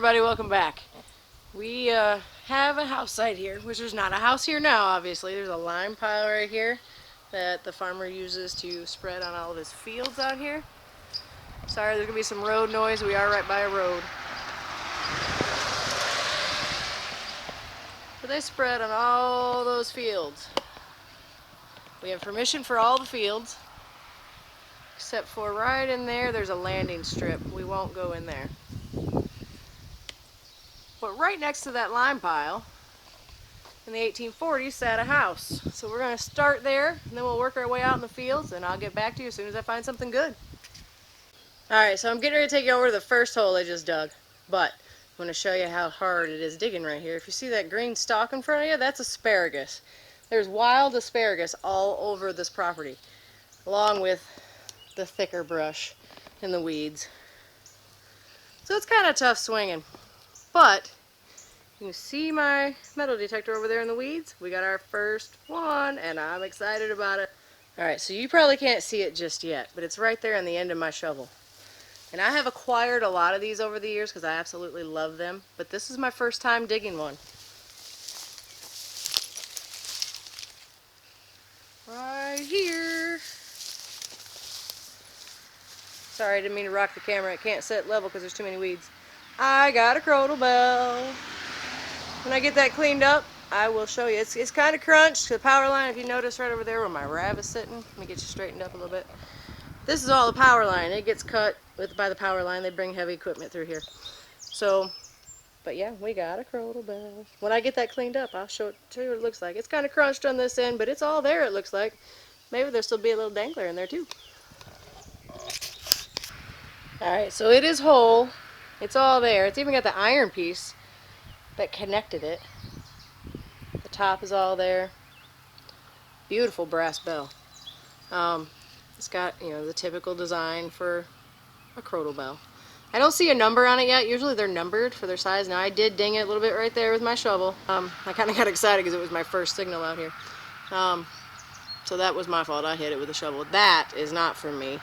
everybody, welcome back. We have a house site here, which there's not a house here now, obviously. There's a lime pile right here that the farmer uses to spread on all of his fields out here. Sorry, there's going to be some road noise. We are right by a road. But they spread on all those fields. We have permission for all the fields, except for right in there, there's a landing strip. We won't go in there. But right next to that lime pile, in the 1840s, sat a house. So we're going to start there, and then we'll work our way out in the fields, and I'll get back to you as soon as I find something good. Alright, so I'm getting ready to take you over to the first hole I just dug. But I'm going to show you how hard it is digging right here. If you see that green stalk in front of you, that's asparagus. There's wild asparagus all over this property, along with the thicker brush and the weeds. So it's kind of tough swinging. But you can see my metal detector over there in the weeds. We got our first one, and I'm excited about it. Alright, so you probably can't see it just yet, but it's right there on the end of my shovel. And I have acquired a lot of these over the years because I absolutely love them, but this is my first time digging one. Right here. Sorry, I didn't mean to rock the camera. It can't set level because there's too many weeds. I got a Crotal Bell. When I get that cleaned up, I will show you. It's kind of crunched. The power line, if you notice right over there where my rav is sitting, let me get you straightened up a little bit. This is all the power line. It gets cut by the power line. They bring heavy equipment through here. So, but yeah, we got a Crotal Bell. When I get that cleaned up, I'll show you what it looks like. It's kind of crunched on this end, but it's all there, it looks like. Maybe there'll still be a little dangler in there too. Alright, so it is whole. It's all there. It's even got the iron piece that connected it. The top is all there. Beautiful brass bell. It's got, you know, the typical design for a Crotal Bell. I don't see a number on it yet. Usually they're numbered for their size. Now I did ding it a little bit right there with my shovel. I kind of got excited because it was my first signal out here. So that was my fault. I hit it with a shovel. That is not from me.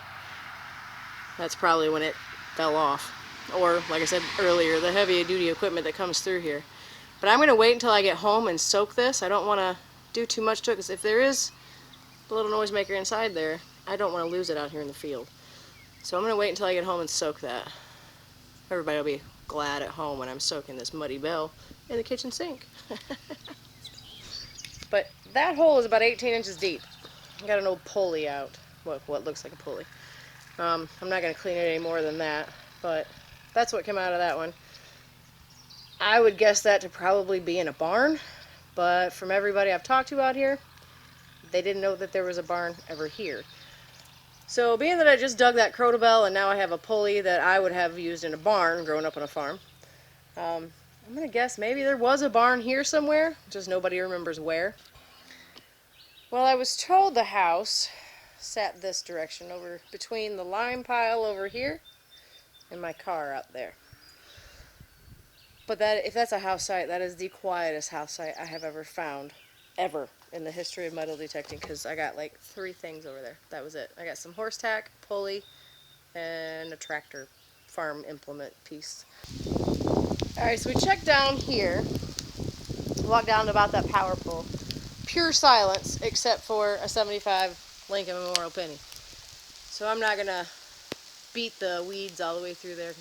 That's probably when it fell off. Or, like I said earlier, the heavy duty equipment that comes through here. But I'm going to wait until I get home and soak this. I don't want to do too much to it because if there is a little noisemaker inside there, I don't want to lose it out here in the field. So I'm going to wait until I get home and soak that. Everybody will be glad at home when I'm soaking this muddy bell in the kitchen sink. But that hole is about 18 inches deep. I got an old pulley out. What looks like a pulley. I'm not going to clean it any more than that, but that's what came out of that one. I would guess that to probably be in a barn, but from everybody I've talked to out here, they didn't know that there was a barn ever here. So being that I just dug that Crotal Bell and now I have a pulley that I would have used in a barn growing up on a farm, I'm going to guess maybe there was a barn here somewhere, just nobody remembers where. Well, I was told the house sat this direction, over between the lime pile over here and my car out there. But if that's a house site, that is the quietest house site I have ever found, ever, in the history of metal detecting, because I got like 3 things over there. That was it. I got some horse tack, pulley, and a tractor farm implement piece. Alright, so we checked down here, walked down to about that power pole. Pure silence, except for a 75 Lincoln Memorial penny. So I'm not going to beat the weeds all the way through there.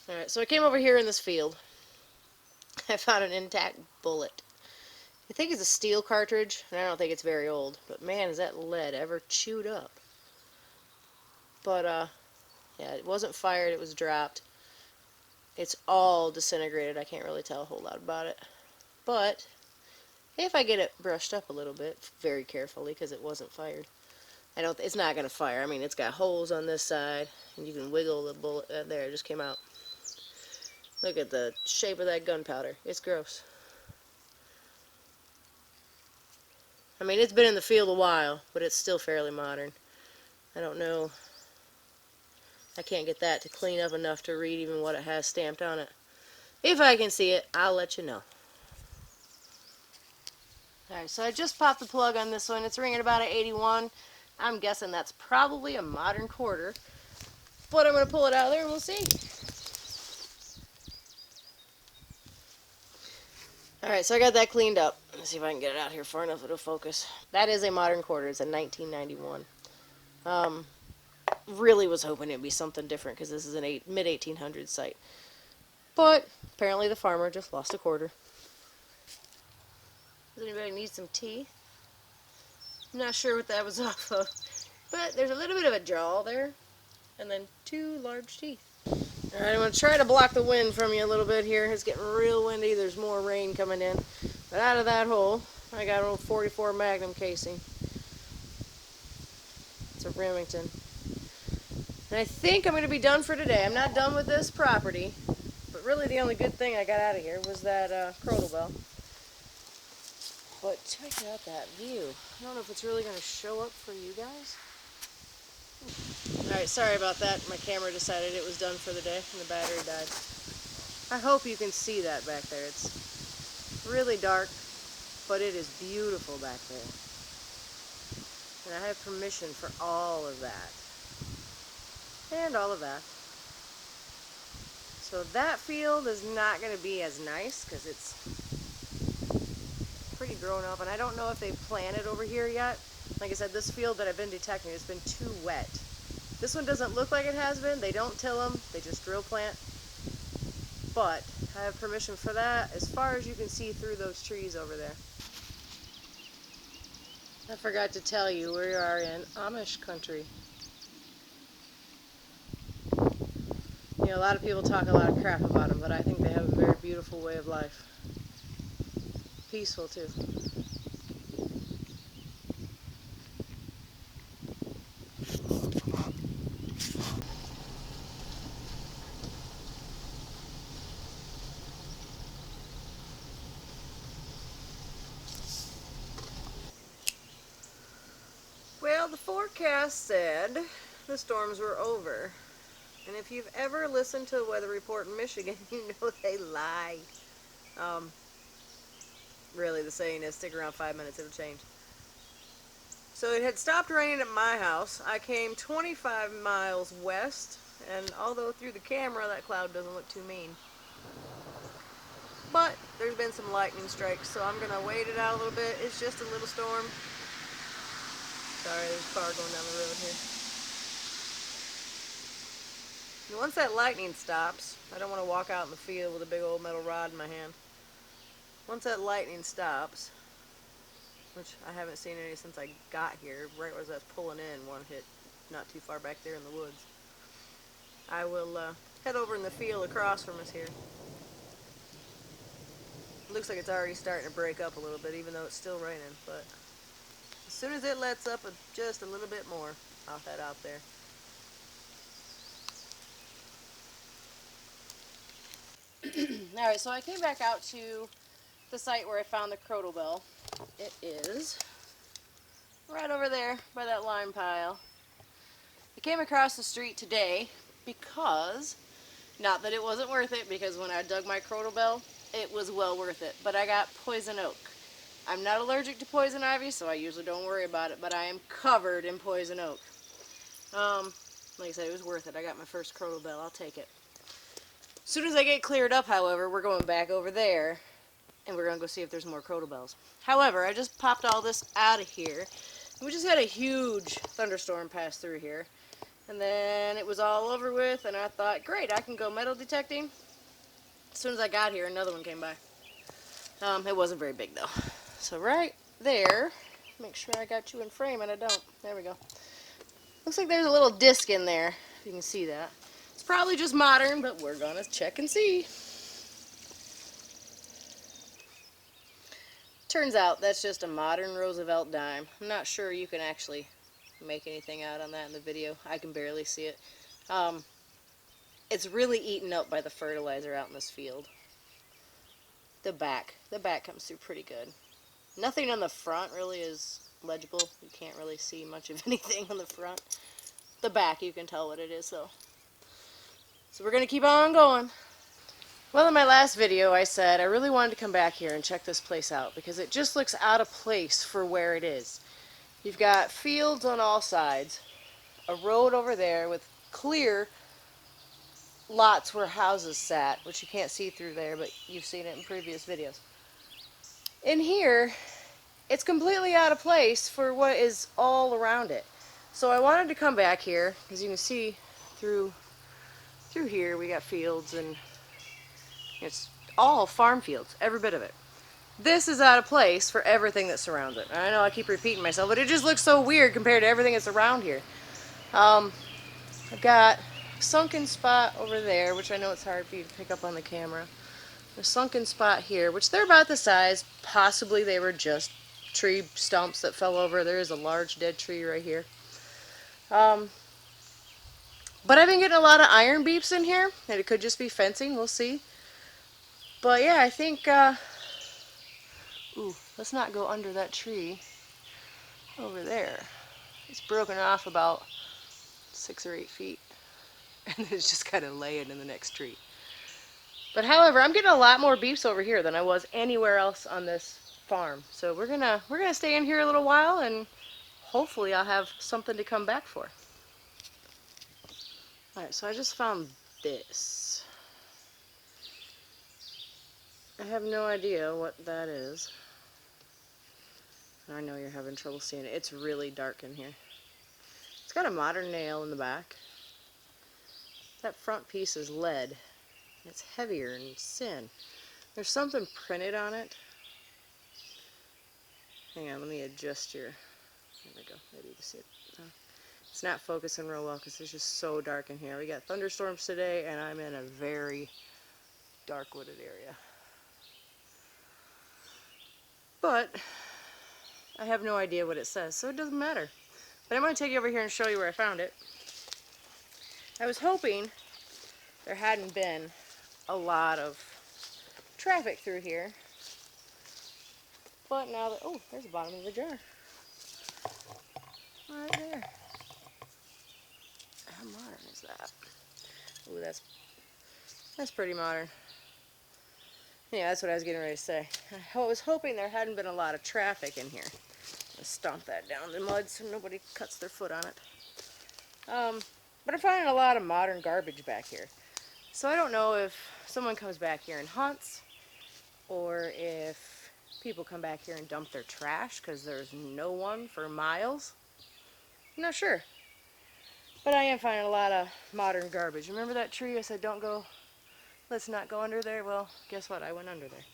Alright, so I came over here in this field. I found an intact bullet. I think it's a steel cartridge, and I don't think it's very old. But man, is that lead ever chewed up. But, yeah, it wasn't fired, it was dropped. It's all disintegrated. I can't really tell a whole lot about it. But if I get it brushed up a little bit, very carefully, because it wasn't fired, it's not going to fire. I mean, it's got holes on this side, and you can wiggle the bullet. There, it just came out. Look at the shape of that gunpowder. It's gross. I mean, it's been in the field a while, but it's still fairly modern. I don't know. I can't get that to clean up enough to read even what it has stamped on it. If I can see it, I'll let you know. Alright, so I just popped the plug on this one. It's ringing about an 81. I'm guessing that's probably a modern quarter. But I'm going to pull it out of there and we'll see. Alright, so I got that cleaned up. Let's see if I can get it out here far enough it'll focus. That is a modern quarter. It's a 1991. Really was hoping it'd be something different because this is an mid-1800s site. But apparently the farmer just lost a quarter. Does anybody need some tea? I'm not sure what that was off of. But there's a little bit of a jaw there. And then 2 large teeth. Alright, I'm going to try to block the wind from you a little bit here. It's getting real windy. There's more rain coming in. But out of that hole, I got an old 44 Magnum casing. It's a Remington. And I think I'm going to be done for today. I'm not done with this property. But really the only good thing I got out of here was that Crotal Bell. But check out that view. I don't know if it's really going to show up for you guys. Alright, sorry about that. My camera decided it was done for the day and the battery died. I hope you can see that back there. It's really dark, but it is beautiful back there. And I have permission for all of that. And all of that. So that field is not going to be as nice because it's pretty grown up. And I don't know if they've planted over here yet. Like I said, this field that I've been detecting has been too wet. This one doesn't look like it has been. They don't till them. They just drill plant. But I have permission for that as far as you can see through those trees over there. I forgot to tell you, we are in Amish country. You know, a lot of people talk a lot of crap about them, but I think they have a very beautiful way of life. Peaceful, too. Well, the forecast said the storms were over. And if you've ever listened to a weather report in Michigan, you know they lie. Really, the saying is stick around 5 minutes, it'll change. So it had stopped raining at my house. I came 25 miles west, and although through the camera that cloud doesn't look too mean. But there's been some lightning strikes, so I'm going to wait it out a little bit. It's just a little storm. Sorry, there's a car going down the road here. And once that lightning stops, I don't want to walk out in the field with a big old metal rod in my hand. Once that lightning stops, which I haven't seen any since I got here, right as I was pulling in, one hit not too far back there in the woods, I will head over in the field across from us here. It looks like it's already starting to break up a little bit, even though it's still raining, but as soon as it lets up just a little bit more, I'll head out there. Alright, so I came back out to the site where I found the Crotal Bell. It is right over there by that lime pile. I came across the street today because, not that it wasn't worth it, because when I dug my Crotal Bell, it was well worth it, but I got poison oak. I'm not allergic to poison ivy, so I usually don't worry about it, but I am covered in poison oak. Like I said, it was worth it. I got my first Crotal Bell. I'll take it. As soon as I get cleared up, however, we're going back over there, and we're going to go see if there's more Crotal Bells. However, I just popped all this out of here. We just had a huge thunderstorm pass through here, and then it was all over with, and I thought, great, I can go metal detecting. As soon as I got here, another one came by. It wasn't very big, though. So right there, make sure I got you in frame, and I don't. There we go. Looks like there's a little disc in there, if you can see that. It's probably just modern, but we're gonna check and see. Turns out that's just a modern Roosevelt dime. I'm not sure you can actually make anything out on that in the video. I can barely see it. It's really eaten up by the fertilizer out in this field. The back comes through pretty good. Nothing on the front really is legible. You can't really see much of anything on the front. The back, you can tell what it is, though. So we're going to keep on going. Well, in my last video, I said I really wanted to come back here and check this place out because it just looks out of place for where it is. You've got fields on all sides, a road over there with clear lots where houses sat, which you can't see through there, but you've seen it in previous videos. in here, it's completely out of place for what is all around it. So I wanted to come back here, as you can see through here we got fields, and it's all farm fields, every bit of it. This is out of place for everything that surrounds it. I know I keep repeating myself, but it just looks so weird compared to everything that's around here. I've got a sunken spot over there, which I know it's hard for you to pick up on the camera. A sunken spot here, which they're about the size. Possibly they were just tree stumps that fell over. There is a large dead tree right here. But I've been getting a lot of iron beeps in here, and it could just be fencing. We'll see. But yeah, I think, ooh, let's not go under that tree over there. It's broken off about 6 or 8 feet, and it's just kind of laying in the next tree. But however, I'm getting a lot more beeps over here than I was anywhere else on this farm. So we're gonna stay in here a little while, and hopefully I'll have something to come back for. Alright, so I just found this. I have no idea what that is. I know you're having trouble seeing it. It's really dark in here. It's got a modern nail in the back. That front piece is lead. It's heavier and thin. There's something printed on it. Hang on, let me adjust your... There we go. Maybe you can see it. It's not focusing real well because it's just so dark in here. We got thunderstorms today, and I'm in a very dark wooded area. But I have no idea what it says, so it doesn't matter. But I'm going to take you over here and show you where I found it. I was hoping there hadn't been a lot of traffic through here. But now that, oh, there's the bottom of the jar. Right there. How modern is that? Ooh, that's pretty modern. Yeah, that's what I was getting ready to say. I was hoping there hadn't been a lot of traffic in here. Let's stomp that down in the mud so nobody cuts their foot on it. But I'm finding a lot of modern garbage back here. So I don't know if someone comes back here and hunts, or if people come back here and dump their trash because there's no one for miles. I'm not sure. But I am finding a lot of modern garbage. Remember that tree I said don't go, let's not go under there? Well, guess what? I went under there.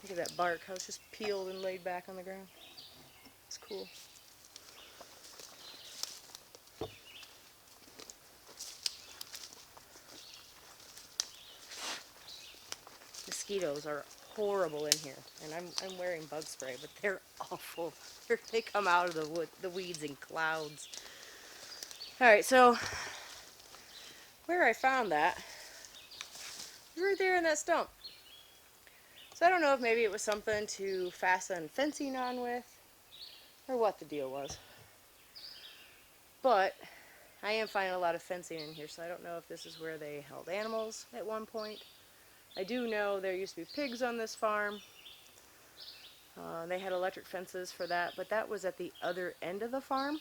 Look at that bark, how it's just peeled and laid back on the ground. It's cool. Mosquitoes are horrible in here, and I'm wearing bug spray, but they're awful. They come out of the weeds in clouds. Alright, so where I found that was right there in that stump. So I don't know if maybe it was something to fasten fencing on with, or what the deal was. But I am finding a lot of fencing in here, so I don't know if this is where they held animals at one point. I do know there used to be pigs on this farm. They had electric fences for that, but that was at the other end of the farm,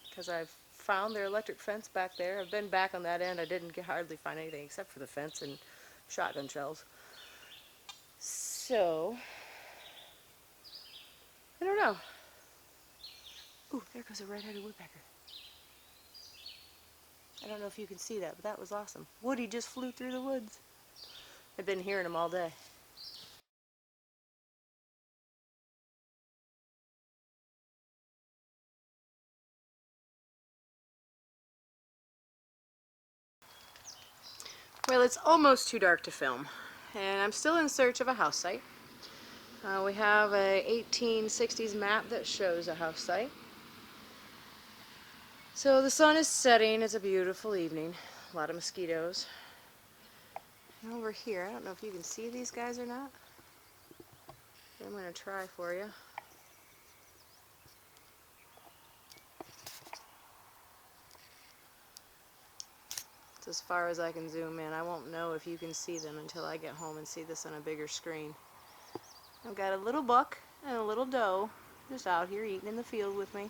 because I've found their electric fence back there. I've been back on that end. I didn't hardly find anything except for the fence and shotgun shells. So, I don't know. Ooh, there goes a red-headed woodpecker. I don't know if you can see that, but that was awesome. Woody just flew through the woods. I've been hearing him all day. Well, it's almost too dark to film, and I'm still in search of a house site. We have a 1860s map that shows a house site. So the sun is setting. It's a beautiful evening. A lot of mosquitoes. And over here, I don't know if you can see these guys or not. I'm going to try for you. It's as far as I can zoom in. I won't know if you can see them until I get home and see this on a bigger screen. I've got a little buck and a little doe just out here eating in the field with me.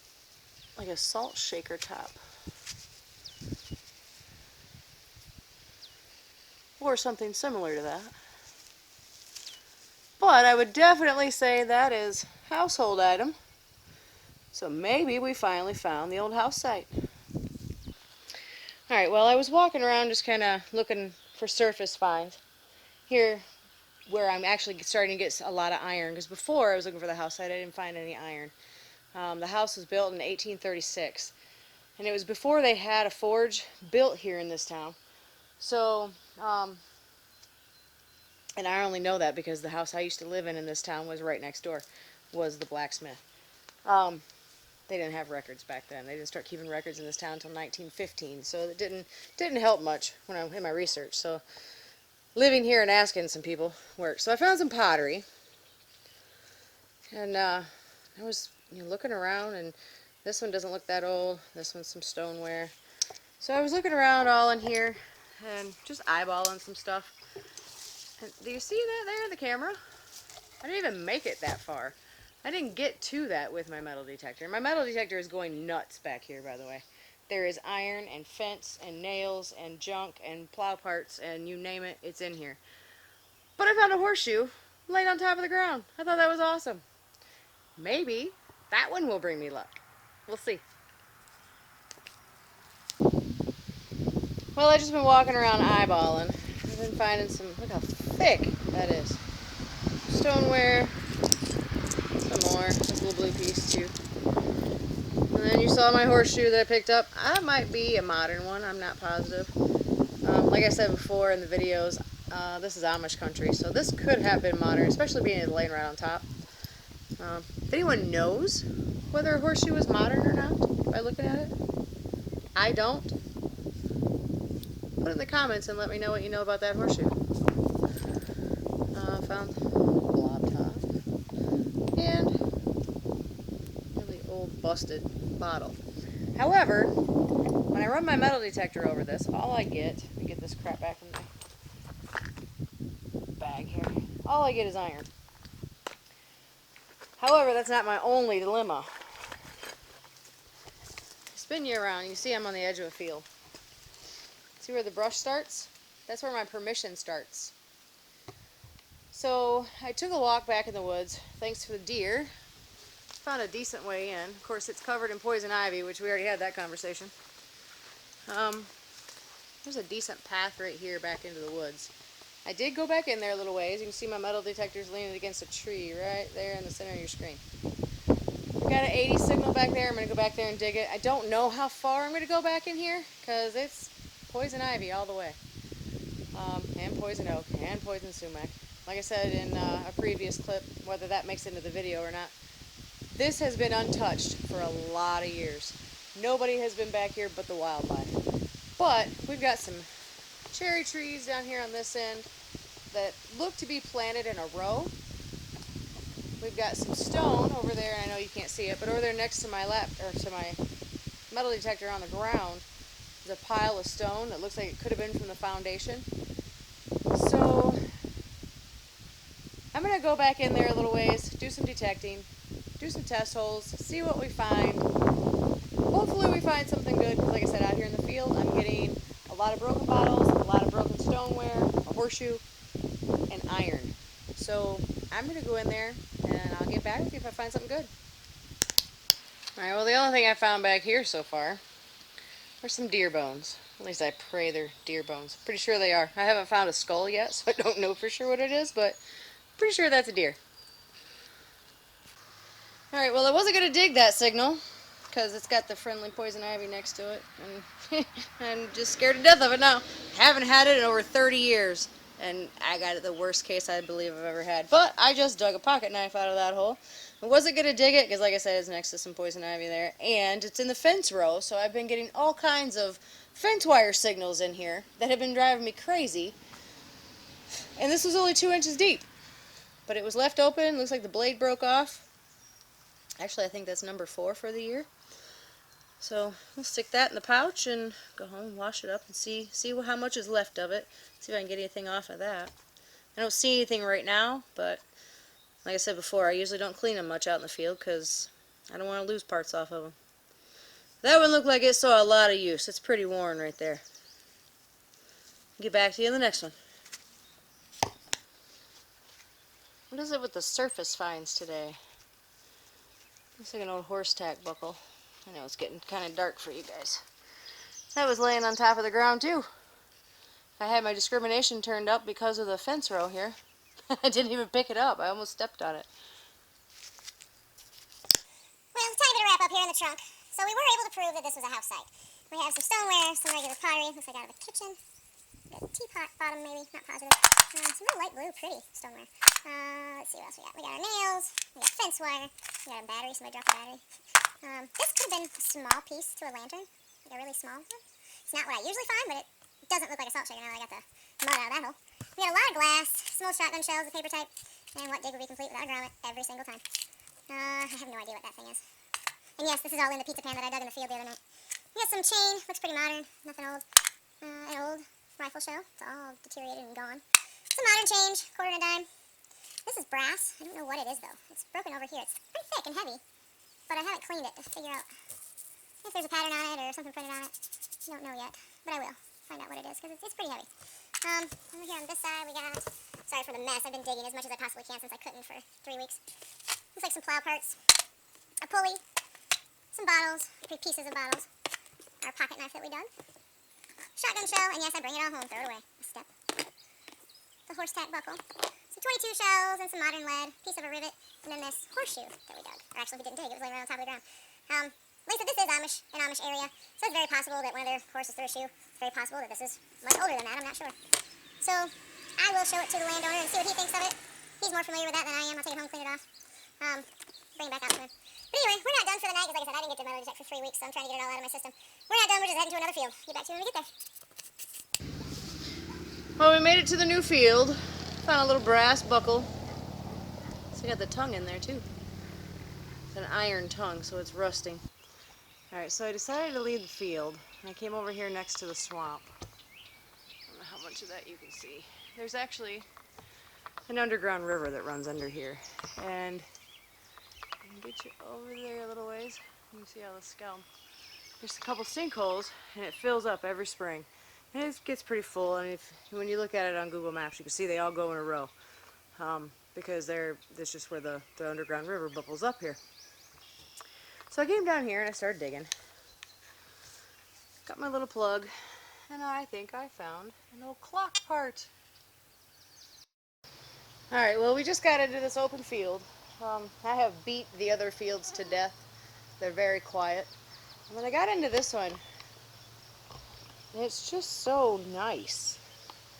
like a salt shaker top. Or something similar to that. But I would definitely say that is household item. So maybe we finally found the old house site. Alright, well I was walking around just kind of looking for surface finds. Here where I'm actually starting to get a lot of iron, because before I was looking for the house site I didn't find any iron. The house was built in 1836 and it was before they had a forge built here in this town. So, and I only know that because the house I used to live in this town was right next door, was the blacksmith. They didn't have records back then. They didn't start keeping records in this town until 1915, so it didn't help much when I in my research. So living here and asking some people worked. So I found some pottery, and I was looking around, and this one doesn't look that old. This one's some stoneware. So I was looking around all in here and just eyeballing some stuff. And do you see that there, the camera? I didn't even make it that far. I didn't get to that with my metal detector. My metal detector is going nuts back here, by the way. There is iron and fence and nails and junk and plow parts and you name it, it's in here. But I found a horseshoe laid on top of the ground. I thought that was awesome. Maybe that one will bring me luck. We'll see. Well, I've just been walking around eyeballing. I've been finding some, look how thick that is. Stoneware, some more, this little blue piece too. And then you saw my horseshoe that I picked up. That might be a modern one, I'm not positive. Like I said before in the videos, this is Amish country, so this could have been modern, especially being laying right on top. If anyone knows whether a horseshoe is modern or not by looking at it, I don't. Put it in the comments and let me know what you know about that horseshoe. Found blob top and really old busted bottle. However, when I run my metal detector over this, all I get, let me get this crap back from the bag here, all I get is iron. However, that's not my only dilemma. Spin you around, you see I'm on the edge of a field. See where the brush starts? That's where my permission starts. So I took a walk back in the woods, thanks to the deer. Found a decent way in. Of course, it's covered in poison ivy, which we already had that conversation. There's a decent path right here back into the woods. I did go back in there a little ways. You can see my metal detector's leaning against a tree right there in the center of your screen. I've got an 80 signal back there. I'm going to go back there and dig it. I don't know how far I'm going to go back in here because it's poison ivy all the way. And poison oak and poison sumac. Like I said in a previous clip, whether that makes it into the video or not, this has been untouched for a lot of years. Nobody has been back here but the wildlife. But we've got some cherry trees down here on this end that look to be planted in a row. We've got some stone over there, and I know you can't see it, but over there next to my to my metal detector on the ground is a pile of stone that looks like it could have been from the foundation. So I'm going to go back in there a little ways, do some detecting, do some test holes, see what we find. Hopefully we find something good, because like I said, out here in the field I'm getting a lot of broken bottles, a lot of broken stoneware, a horseshoe, and iron. So I'm going to go in there and I'll get back with you if I find something good. Alright, well the only thing I found back here so far are some deer bones. At least I pray they're deer bones. Pretty sure they are. I haven't found a skull yet, so I don't know for sure what it is, but pretty sure that's a deer. Alright, well I wasn't going to dig that signal because it's got the friendly poison ivy next to it, and I'm just scared to death of it now. Haven't had it in over 30 years, and I got it the worst case I believe I've ever had. But I just dug a pocket knife out of that hole. I wasn't going to dig it because, like I said, it's next to some poison ivy there, and it's in the fence row, so I've been getting all kinds of fence wire signals in here that have been driving me crazy. And this was only 2 inches deep, but it was left open. Looks like the blade broke off. Actually, I think that's number 4 for the year. So we'll stick that in the pouch and go home, wash it up, and see how much is left of it. See if I can get anything off of that. I don't see anything right now, but like I said before, I usually don't clean them much out in the field because I don't want to lose parts off of them. That one looked like it saw a lot of use. It's pretty worn right there. Get back to you in the next one. What is it with the surface finds today? Looks like an old horse tack buckle. I know it's getting kind of dark for you guys. That was laying on top of the ground too. I had my discrimination turned up because of the fence row here. I didn't even pick it up. I almost stepped on it. Well, tiny bit of wrap up here in the trunk. So we were able to prove that this was a house site. We have some stoneware, some regular pottery, looks like out of a kitchen. A teapot bottom maybe, not positive. Some real light blue, pretty stoneware. Let's see what else we got. We got our nails, we got fence wire, we got a battery, somebody dropped a battery. This could have been a small piece to a lantern, like a really small one. It's not what I usually find, but it doesn't look like a salt shaker now that I got the mud out of that hole. We got a lot of glass, some old shotgun shells, the paper type, and what dig would be complete without a grommet every single time. I have no idea what that thing is. And yes, this is all in the pizza pan that I dug in the field the other night. We got some chain, looks pretty modern, nothing old. An old rifle shell, it's all deteriorated and gone. Some modern change, quarter and a dime. This is brass, I don't know what it is though. It's broken over here, it's pretty thick and heavy, but I haven't cleaned it to figure out if there's a pattern on it or something printed on it. I don't know yet, but I will find out what it is because it's pretty heavy. Over here on this side we got, sorry for the mess, I've been digging as much as I possibly can since I couldn't for 3 weeks. Looks like some plow parts, a pulley, some bottles, pieces of bottles, our pocket knife that we dug, shotgun shell, and yes, I bring it all home, throw it away, a step. The horse tack buckle, some 22 shells and some modern lead, piece of a rivet, and then this horseshoe that we dug. Or actually, we didn't dig, it was laying around on top of the ground. Like I said, this is an Amish area, so it's very possible that one of their horses threw a shoe. It's very possible that this is much older than that, I'm not sure. So, I will show it to the landowner and see what he thinks of it. He's more familiar with that than I am. I'll take it home, clean it off, bring it back out to him. But anyway, we're not done for the night, because like I said, I didn't get the metal detect for 3 weeks, so I'm trying to get it all out of my system. We're not done, we're just heading to another field. Get back to you when we get there. Well, we made it to the new field. Found a little brass buckle. It's got the tongue in there too. It's an iron tongue, so it's rusting. Alright, so I decided to leave the field, and I came over here next to the swamp. I don't know how much of that you can see. There's actually an underground river that runs under here, and I can get you over there a little ways. You can see all the scum. There's a couple sinkholes, and it fills up every spring. And it gets pretty full, and when you look at it on Google Maps, you can see they all go in a row, because that's just where the underground river bubbles up here. So I came down here and I started digging. Got my little plug, and I think I found an old clock part. Alright, well, we just got into this open field. I have beat the other fields to death. They're very quiet. And when I got into this one, it's just so nice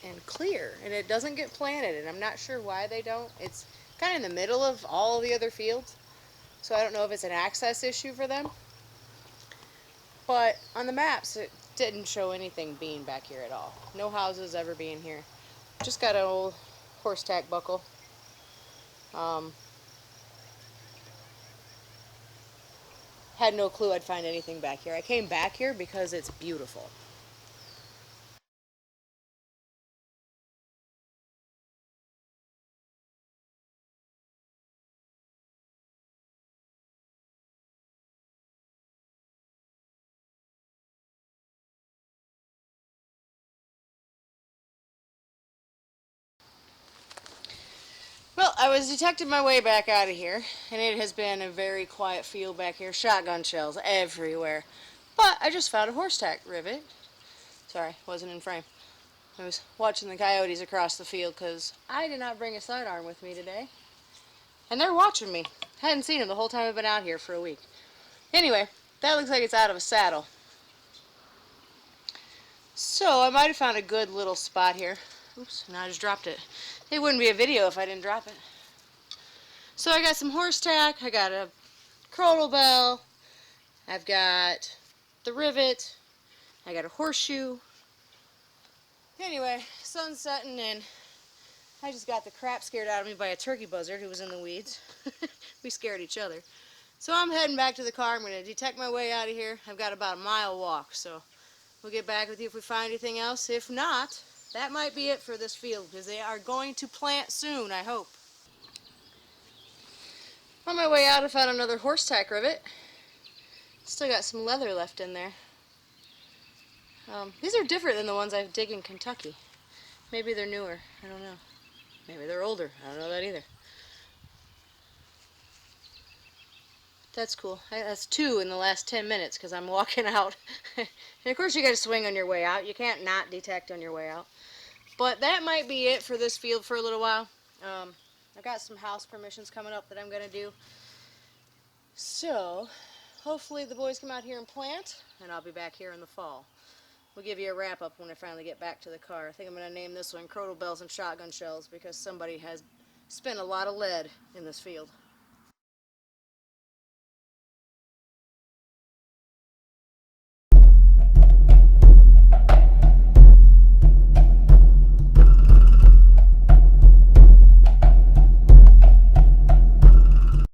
and clear, and it doesn't get planted, and I'm not sure why they don't. It's kind of in the middle of all the other fields, so I don't know if it's an access issue for them. But on the maps, it didn't show anything being back here at all. No houses ever being here. Just got an old horse tack buckle. Had no clue I'd find anything back here. I came back here because it's beautiful. Well, I was detecting my way back out of here, and it has been a very quiet field back here. Shotgun shells everywhere. But I just found a horse tack rivet. Sorry, wasn't in frame. I was watching the coyotes across the field because I did not bring a sidearm with me today. And they're watching me. Hadn't seen them the whole time I've been out here for a week. Anyway, that looks like it's out of a saddle. So I might have found a good little spot here. Oops, now I just dropped it. It wouldn't be a video if I didn't drop it. So I got some horse tack, I got a Crotal Bell, I've got the rivet, I got a horseshoe. Anyway, sun's setting and I just got the crap scared out of me by a turkey buzzard who was in the weeds. We scared each other. So I'm heading back to the car. I'm going to detect my way out of here. I've got about a mile walk, so we'll get back with you if we find anything else. If not, that might be it for this field because they are going to plant soon, I hope. On my way out, I found another horse tack rivet. Still got some leather left in there. These are different than the ones I dig in Kentucky. Maybe they're newer. I don't know. Maybe they're older. I don't know that either. That's cool. That's 2 in the last 10 minutes because I'm walking out. And of course you got to swing on your way out. You can't not detect on your way out. But that might be it for this field for a little while. I've got some house permissions coming up that I'm going to do. So hopefully the boys come out here and plant, and I'll be back here in the fall. We'll give you a wrap-up when I finally get back to the car. I think I'm going to name this one Crotal Bells and Shotgun Shells because somebody has spent a lot of lead in this field.